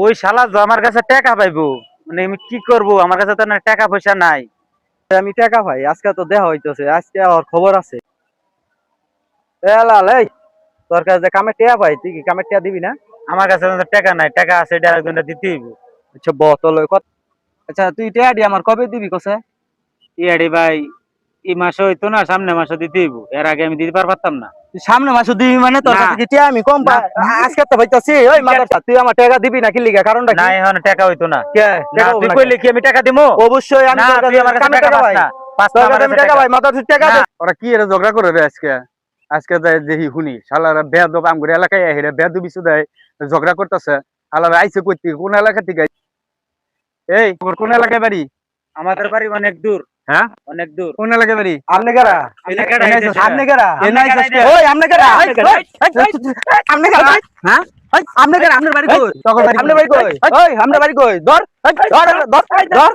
ওই শালা আমার কাছে টাকা পাইবো, মানে আমি কি করবো? আমার কাছে তো টাকা পয়সা নাই। আমি টাকা পাই, আজকে তো দেখা হইতেছে, আজকে ওর খবর আছে। তোর কাছে কামে টিয়া পাই, তুই কি কামে টিয়া দিবি না? আমার কাছে তো টাকা নাই, টাকা আছে এটা আরেকজনটা দিতে হইব। আচ্ছা বতল আচ্ছা তুই টিয়া দি আমার কবে দিবি কসে? ইয়ারে ভাই, এই মাসে হইতো না, সামনে মাসে দিতে হইব, এর আগে আমি দিতে পারতাম না। তুই সামনে মাসে দিবি মানে তোর না। কাছে কি টিয়া আমি কম পাই? আজকে তো পাইতাছি। ওই মাদারচা, তুই আমার টাকা দিবি না কি লিগা? কারণটা না, কি? এখন টাকা হইতো না। কে না, টাকা তুই হইবো কইলে কি আমি টাকা দিমু? অবশ্যই আমি না, তোর তুই আমার কাছে কামে টাকা টাকা পাস পাই। না। পাস না তোর আমার কাছে আমি কাছে টাকা টাকা। পাই, মাদারচা টাকা না। দে। ওরা কি এর ঝগড়া করে রে আজকে? আজকে দেখি শুনি শালারা বেয়াদব আমগুর এলাকায় আহিরা বেয়াদবি সুদায় ঝগড়া করতেছে। শালারা আইছে কই থেকে, কোন এলাকা থেকে? এই তোর কোন এলাকায় বাড়ি? আমাদের বাড়ি অনেক দূর। হ্যাঁ, অনেক দূর। কোন এলাকায় বাড়ি? আমনে কারা? আমনে কারা? আমনে কারা? আমনে কারা? ওই আমনে কারা? আমনে কারা? হ্যাঁ, আমনে কারা? আমনের বাড়ি কই? তখন বাড়ি আমনের বাড়ি কই? ওই আমনের বাড়ি কই? ধর ধর ধর ধর।